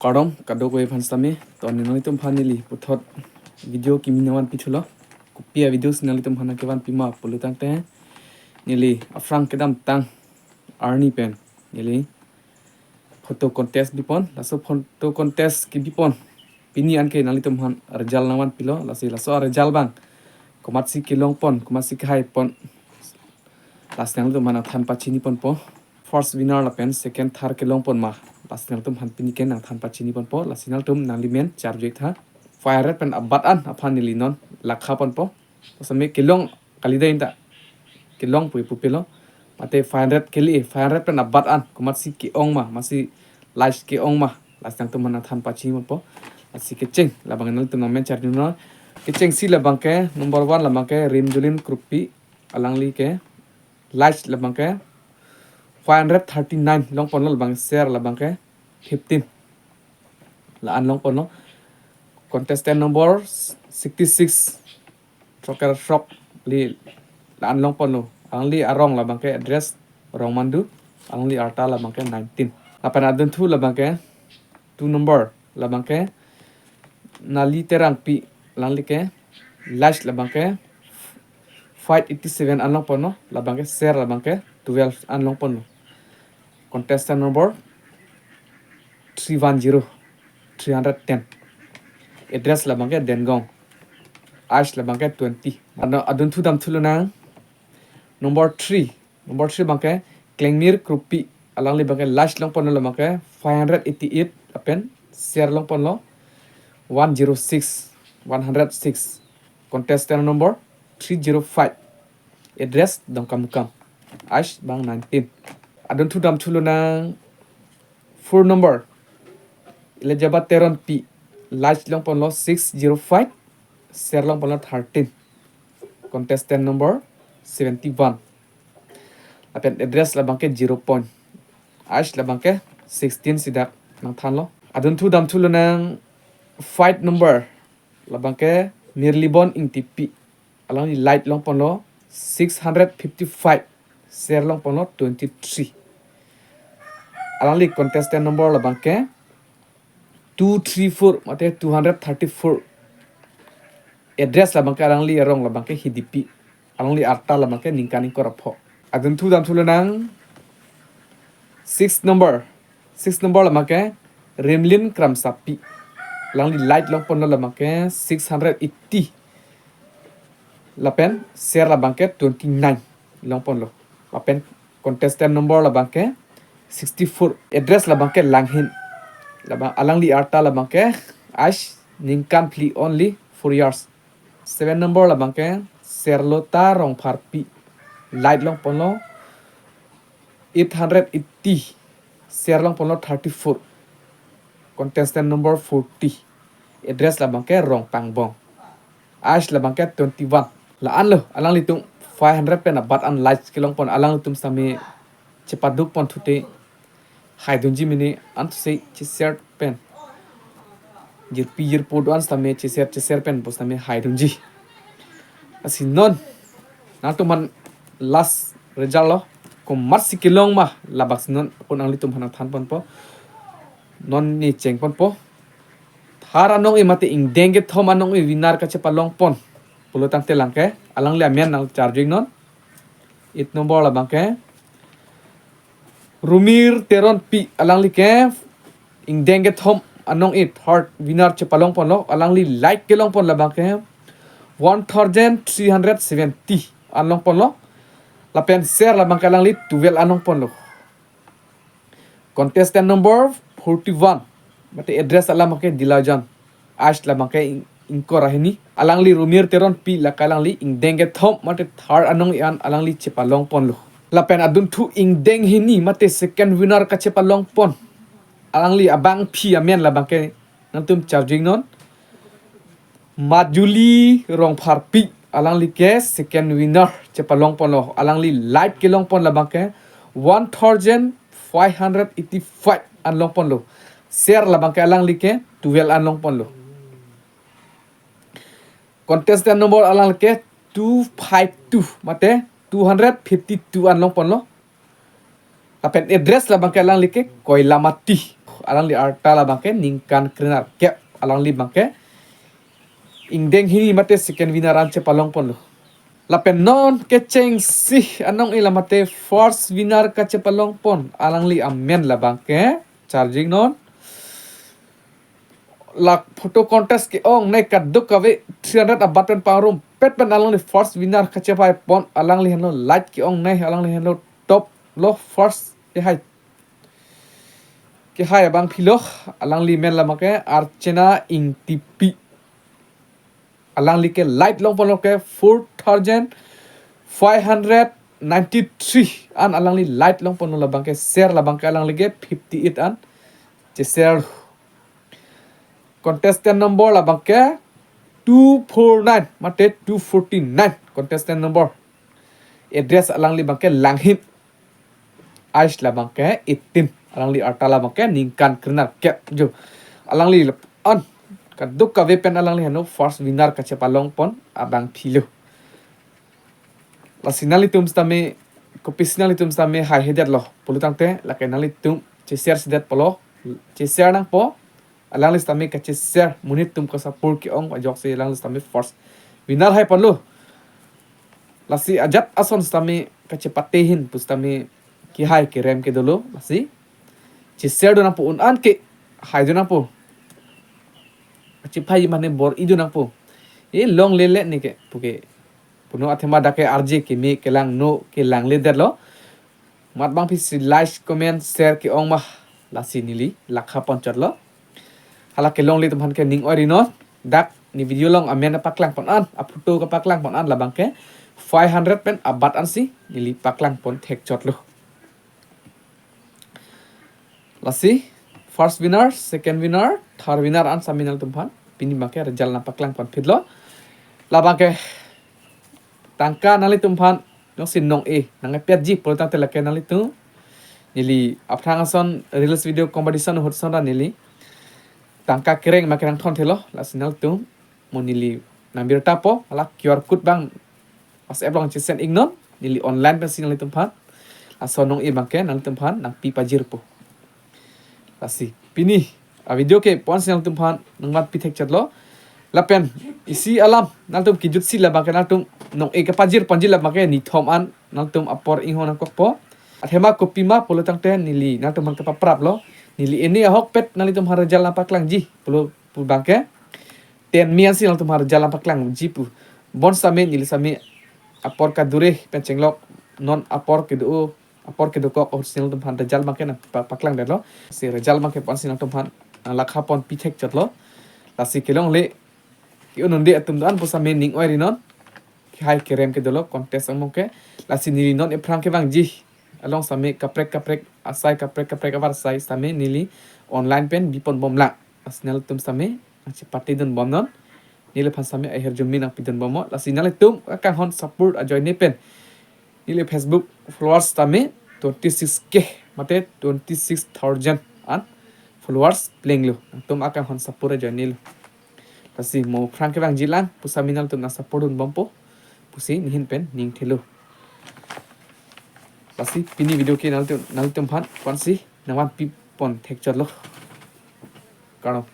Kadong kado ko evans tami to ninoli tum phanili puthot video kiminawan pichulo kupia videos nali tum phana kewan pima pulutang te nili afrang kedam tang arni pen nili photo contest bipon laso photo contest ki bipon pini anke nali tum han result nawan pilo laso result bang komatsi kilong pon komatsi khai pon last nang tum mana than pachini pon po first winner la pen second third kilong pon ma lasinal tum han pini ken nang than pachini pon po lasinal tum nalimen charjek tha fire pen abat an aphan nili non lakha pon po same kilong kalida inta kilong pui pupilo mate 500 kili 500 pen abat an kumatsi ki ong ma masi live ki ong ma lasang tum han than pachini pon po asi ke cheng labang nal tum men charjung no ke cheng si labang ke number 1 labang ke rimjulin krupi alangli ke live labang ke 539 long pon bang share la bang ke 15 la an long pon no contestant number 66 troker shop li la an long pon no angli arong la bang ke address rong mandu angli arta la bang ke 19 apan adun thu la bang ke 2 number la bang ke nali Teronpi langli ke lash la bang ke 587 an long pon no la bang ke share la bang ke 12 an long pon no contestant number 310 310 address la bangke Dengong ash la bangke 20 adun thu dam thuluna number 3 bangke Klengmir Krupi alangli bangke lash long pon la bangke 588 apen share long pon lo 106 contestant number 305 address Dongkamukam ash bang 19 adun thu dam thuluna 4 number Elizabeth Teronpi large long pon lo 605 share long pon lo 13 contestant number 71 apen address la bangke 0 point ash la bangke 16 sidak nang than lo adun thu dam thu lo nang 5 number la bangke Mirlibon Engtipi along the light long pon lo 655 share long pon lo 23 alangli contestant number la bangke 234 mate 234 address la bangke alangli rong la bangke hidipi alangli arta la bangke ningkani korapho adun thu dam thulanang 6 number la bangke Remlin Kramsapi alangli light long pon la bangke 680 lapen share la bangke 29 long pon lo lapen contestant number la bangke 64 address la bangke Langhin labang alangli arta la bangke ash ningkan pli only 4 years 7 number la bangke serlota rong parpi light long ponlo 880 share long ponlo 34 contestant number 40 address la bangke rong pangbong ash la bangke 21 la an lo alangli tung 500 pen abat an light kilong pon alang tum sami cepaduk pon thute haidunji mini antu sei chisert pen jir podwan stame chiser pen bos tame haidunji asinon nantu man last result lo ko marsi kilong ma labak sinon pon angli tum hanang than pon po non ni cheng pon po thara nong i mate ing denge thom anong i winar ka chepa long pon pulutang te langke alang le amian nang charging non it number la bangke Rumir Teronpi alangli ke ing denge thom anong it hard winner chepalong pon lo alangli like kelong pon labang ke 1370 anong pon lo lapen share labang ke alangli 12 anong pon lo contestant number 41 mate address alam ke dilajan ash labang ke ingko rahini alangli Rumir Teronpi la kalangli ing denge thom mate third anong ian alangli chepalong pon lo lapen adun thu ing deng hini mate second winner ka chepalong pon alangli abang phi amen labang ke nantum charging non Majuli rong parpi alangli ke second winner chepalong pon lo alangli light ke long pon labang ke 1585 an long pon lo share labang ke alangli ke 12 an long pon lo contestant number alangli ke 252 mate 252 an long pon lo apen address la bangke lang like koila mati alang li artala bangke ningkan krenar ke alang li bangke ingdeng hini mate second winner an che palong pon lo lapen non ke cheng si anong ilamate first winner ka che palong pon alang li amen la bangke charging non lak photo contest ke ong nei kat duk kawe 300 a button parum pet pen alang li first winner ka che pai pon alang li hano light ke ong nei alang li hano top lo first ke hai abang philo alang li men lama ke Archana Engtipi alang li ke light long pon ke 4593 an alang li light long pon la bang ke share la bang ke alang li ke 58 an je share contestant number la bang ke 249 mate 249 contestant number address alang li bang ke langhim ice la bang ke 18 alang li artala bang ke ningkan krenar ke jo alang li on kaduk ka wepen alang li hano first winner ka chepalong pon abang philo la sinali tum stame ko pisnali tum stame hai hedet lo polutang te la kenali tum che share sidet polo che share nang po alang li stame ka che share munit tum ka support ki ong ajok se alang li stame first winner hai pon lo la si ajat ason stame ka che patehin pustame ki hai ke rem ke dolo la si ci serdo nang po un an ke hai do nang po ci phai mane bor idu nang po e long le ni ke puke puno athema dake rj ke me ke lang no ke lang le der lo mat bang phi like comment share ke ong ma la si nili lakha ponchot lo hala ke long le tum han ke ning ori no dak ni video long amen paklang pon an a photo ka paklang pon an la bang ke 500 pen abat an si nili paklang pon thek chot lo lasi first winner second winner third winner an saminal tumpan pini make result na paklang pon phidlo labang ke tangka nali tumpan nong sin nong e nang pet ji poltang te lake nali tu nili apthang son reels video competition hotson ra nili tangka kereng make nang thon thelo lasinal tu monili nambir tapo ala QR code bang as eblong chisen ignon nili online pe sinali tumpan ason nong e bangke nali tumpan nang pi pajir po lasi pini a video ke pon sinal tumpan nangmat pithek chatlo lapen isi alam naltum kijut si la bangke naltum nong e ka pajir panjil la bangke ni thom an naltum apor inghon ang kokpo athema kopima polotang te nili naltum man ka paprap lo nili eni ahok pet nalitum har jalan paklang ji polo pu bangke ten mian si naltum har jalan paklang ji pu bon same nili same apor ka dure pencenglok non apor ke do apor ke doko original tum han rejal bangke na paklang derlo si rejal bangke pon sinal tum han lakha pon pithek chatlo lasi kelong le ki ononde atum dan posa mening oi rinon ki hai kerem ke dolo contest among ke lasi nili non e prang ke bang ji along same kaprek asai kaprek abar sai same nili online pen bipon bomla asnal tum same achi pati don bom non nili phan same ai her jummi nang pidon bomo lasi nale tum ka hon support a join ne pen nili Facebook followers tame 26k mate 26000 an followers playing lo tum akan hon support a join nil lasi mo frank bang jilan pusaminal tum na support un bompo pusi nihin pen ning thelo lasi pini video ke nal tum phan pansi nawan pi pon thek chot lo karo